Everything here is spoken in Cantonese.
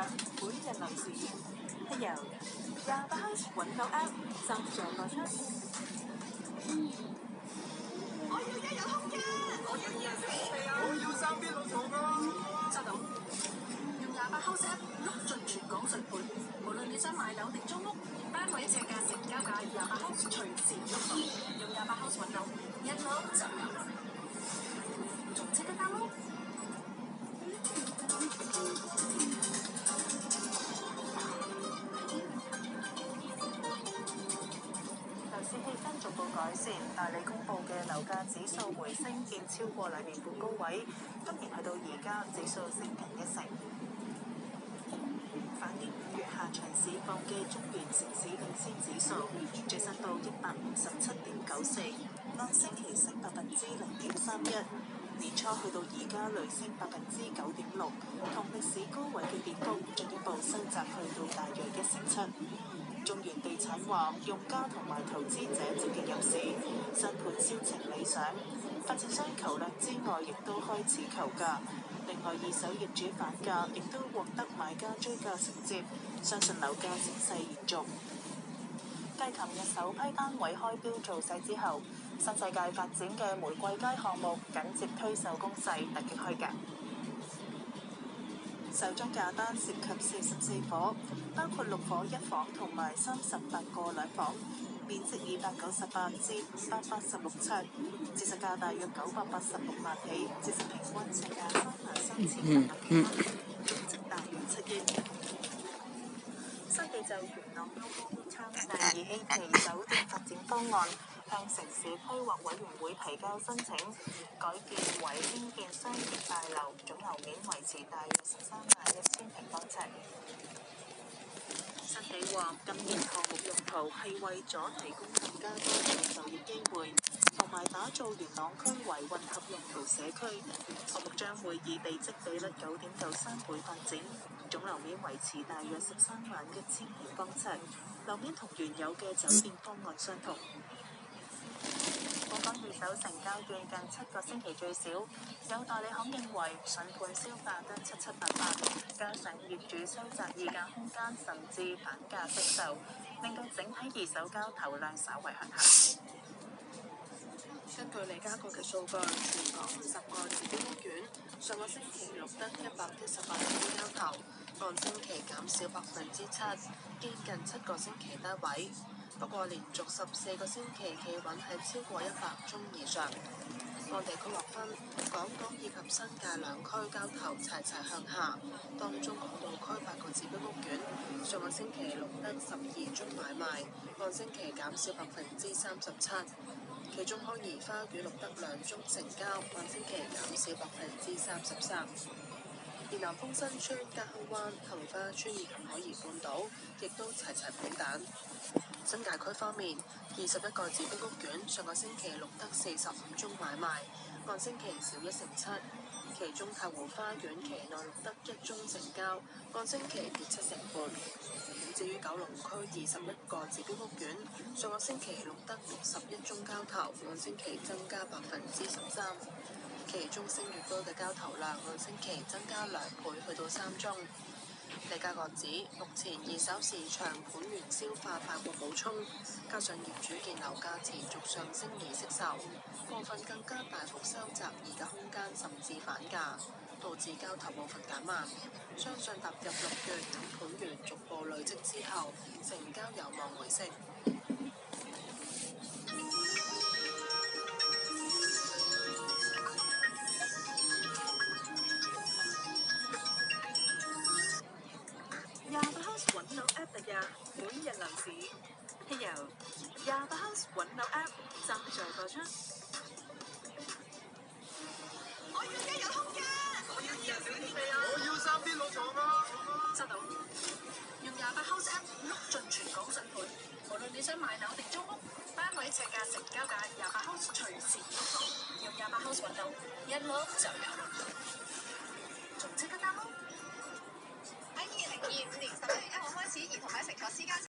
日每日樓市係由28House揾樓 App 贊助播出。我要一日空間，我要2人食免費啊！我要3邊6床啊！收到，用28House App 碌盡全港水盤，無論你想買樓定租屋，單位呎價成交價28House隨時喐動，用28House揾樓，一碌就有，仲即刻 download。樓市氣氛逐步改善，大利公佈嘅樓價指數回升，見超過2年半高位。今年去到而家，指數升近1成，反映5月下旬市況嘅中原城市領先指數最新到157.94，按星期升0.31%。年初去到而家累升9.6%，同歷史高位嘅跌幅進一步收窄去到大約1成7。中原地產話，用家同埋投資者積極入市，新盤銷情理想，發展商求量之外，亦都開始求價。另外，二手業主反價，亦都獲得買家追價承接，相信樓價升勢延續。繼琴日首批單位開標造勢之後，新世界發展嘅玫瑰街項目緊接推售攻勢，突擊開價。首宗價單涉及44伙，包括6伙1房同埋38個2房，面積298至586呎，折實價大約986萬起，折實平均呎價33800幾蚊，總值大約7億。新地就元朗高峰餐第2期酒店發展方案向城市規劃委員會提交申請，改建為興建商業大樓，總樓面維持大約131000平方尺。新地話，今年項目用途係為咗提供更加多嘅就業機會，同埋打造元朗區為混合用途社區。項目將會以地積比率9.93倍發展，總樓面維持大約131000平方尺，樓面同原有嘅酒店方案相同。本港二手成交段近7個星期最少，有代理行認為筍盤銷價得7788，加上業主收窄議價空間，甚至反價惜售，令到整體二手交投量稍為向下。根據利嘉閣嘅數據，全港10個自標屋苑上個星期錄得118宗交投，按星期減少7%，見近7個星期單位。不過連續14個星期企穩係超過100宗以上。按地區劃分，港島以及新界兩區交投齊齊向下，當中港島區8個自標屋苑上個星期錄得12宗買賣，按星期減少37%。其中康怡花園錄得2宗成交，按星期減少33%。而南豐新村、嘉亨灣、杏花村以及海怡半島亦都齊齊補蛋。新界區方面，21個自標屋苑上個星期錄得45宗買賣，按星期少1成7。其中太湖花園期內錄得1宗成交，按星期跌7成半。至於九龍區21個自標屋苑上個星期錄得61宗交投，按星期增加13%。其中星月居嘅交投量按星期增加2倍，去到3宗。利嘉閣指，目前二手市場盤源消化快過補充，加上業主見樓價持續上升而惜售，部分更加大幅收窄議價空間，甚至反價，導致交投部分減慢。相信踏入6月，等盤源逐步累積之後，成交有望回升。28House 揾樓 App 日每日樓市係由28House 揾樓 App 贊助播出。我要一日空間，我要2人食免費啊！我要3邊6床啊！收到，用28House App 碌盡全港水盤，無論你想買樓定租屋，單位呎價成交價28House隨時喐動，用28House 揾樓，一碌就有，仲即刻 download。喺2025年11月1號開始，兒童喺乘坐私家